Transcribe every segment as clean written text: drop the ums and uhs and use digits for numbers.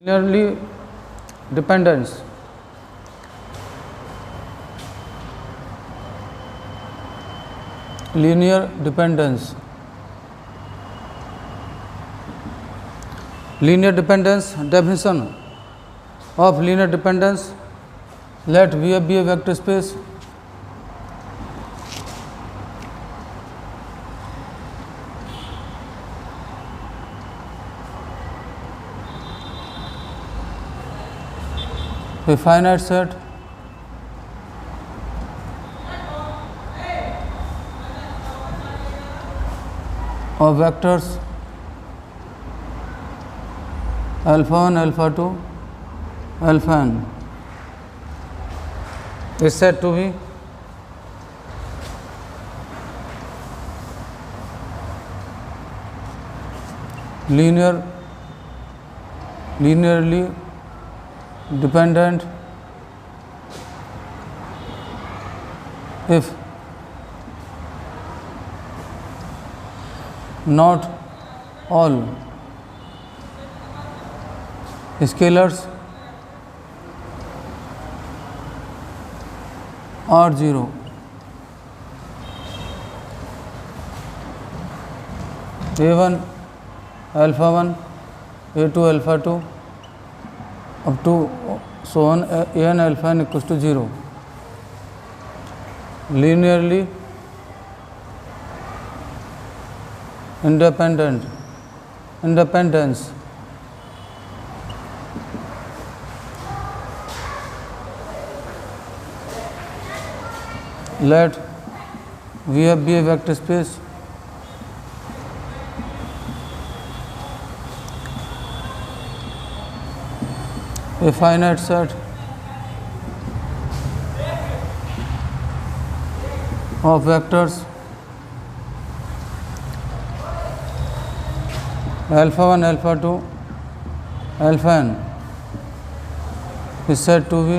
Linearly dependence. Linear dependence. Linear dependence definition of linear dependence. Let VF be a vector space a finite set of vectors alpha 1, alpha 2, alpha n is said to be linearly dependent if not all scalars are 0. A1 alpha 1, A2 alpha 2 up to so on an alpha n equals to 0. Linearly independence let VF be a vector space a finite set of vectors alpha 1, alpha 2, alpha n is said to be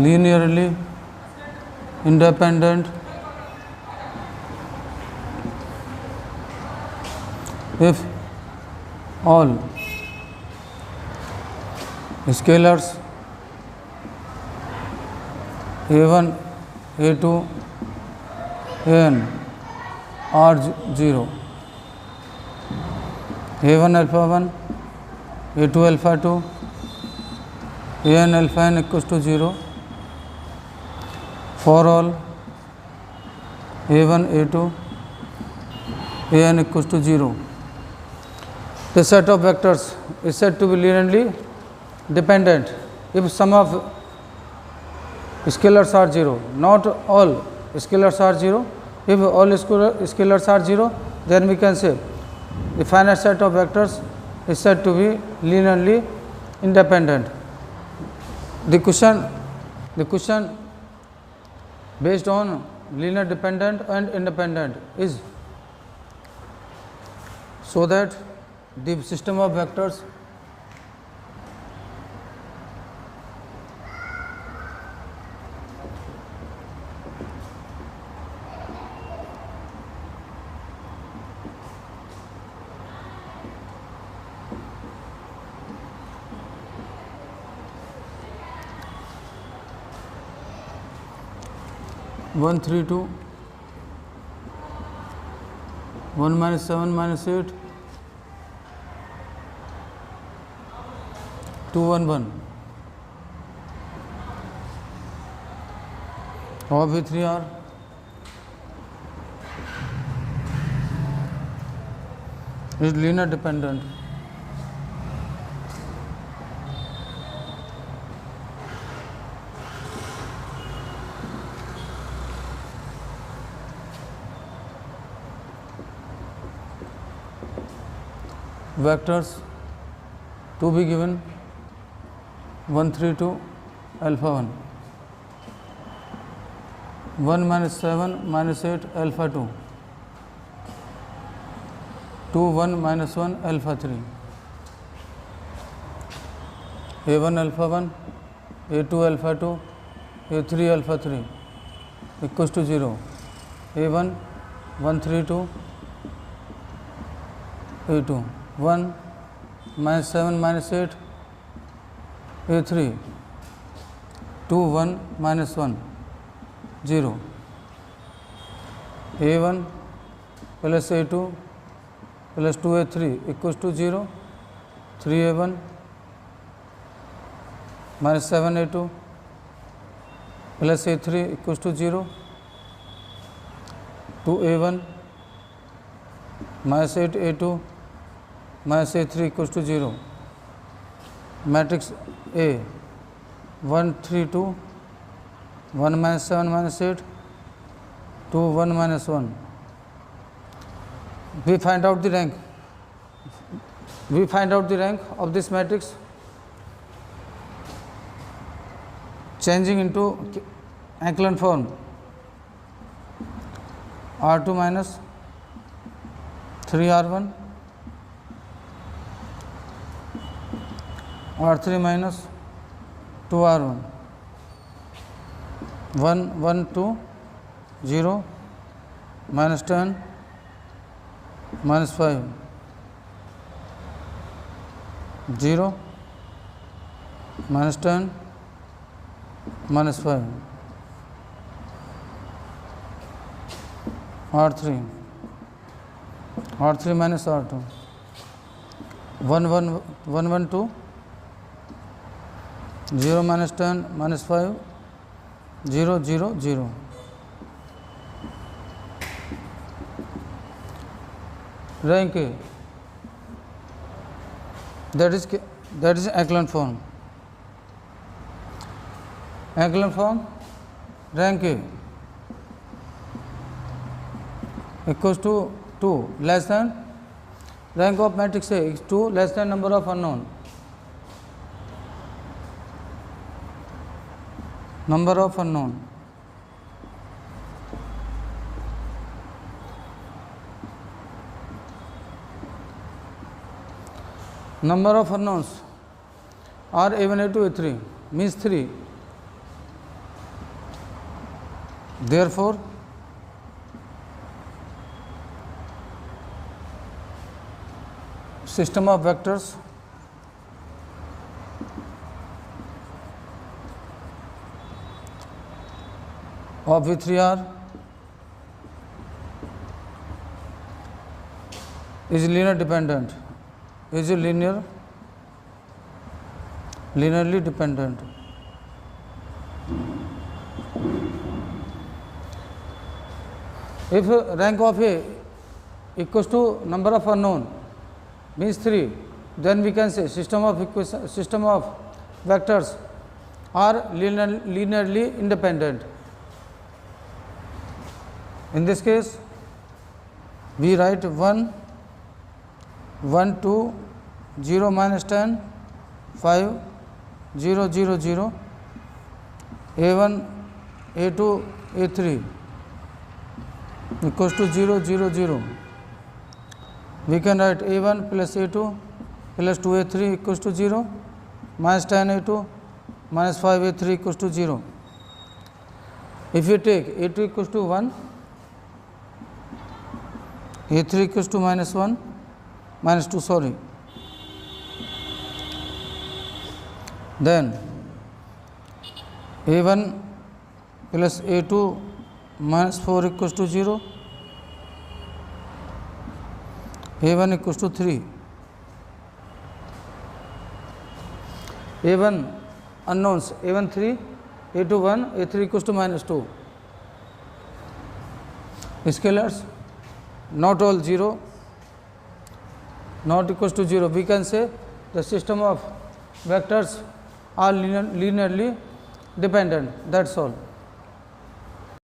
linearly independent if all scalars A1, A2, An are 0. A1 alpha 1, A2 alpha 2, An alpha n equals to 0 for all A1, A2, An equals to 0. The set of vectors is said to be linearly dependent if sum of scalars are 0. Not all scalars are 0. If all scalars are 0, then we can say the finite set of vectors is said to be linearly independent. The question based on linear dependent and independent is so that the system of vectors (1, 3, 2), 1 minus 7 minus 8, 2, 1, 1. All V3 are is linear dependent. Vectors to be given 1, 3, 2, alpha 1, 1 minus 7 minus 8, alpha 2, 2, 1 minus 1, alpha 3, A1 alpha 1, A2 alpha 2, A3 alpha 3 equals to 0. A1 1, 3, 2, A2, 1 minus 7 minus 8, A3, 2 1 minus 1, 0, A1 plus A2 plus 2A3 equals to 0, 3A1 minus 7A2 plus A3 equals to 0, 2A1 minus 8A2 minus A3 equals to 0. Matrix A 1 3 2, 1 minus 7 minus 8, 2 1 minus 1. We find out the rank. We find out the rank of this matrix changing into echelon form. R2 minus 3R1, R3 minus 2R1, 1 1 2 0 minus 10 minus 5 0 minus 10 minus 5 R3 minus R2 1 1 1 1 2 0 minus 10 minus 5 0 0 0. Rank A, that is echelon form. Echelon form, rank A equals to 2 less than rank of matrix A is 2 less than number of unknown. Number of unknown. Number of unknowns are A1, A2, A3 means 3. Therefore, system of vectors of V3R is linear dependent, is linearly dependent. If rank of A equals to number of unknown means 3, then we can say system of vectors are linearly independent. In this case, we write 1 1 2 0 minus 10 5 0 0 0 A1 A2 A3 equals to 0 0 0. We can write A1 plus A2 plus 2A3 equals to 0 minus 10 A2 minus 5 A3 equals to 0. If you take A2 equals to 1, A3 equals to minus 1 minus 2, sorry, then A1 plus A2 minus 4 equals to 0, A1 equals to 3, A1 unknowns, A1 3, A2 1, A3 equals to minus 2. Scalars not all 0, not equals to 0. We can say the system of vectors are linearly dependent. That's all.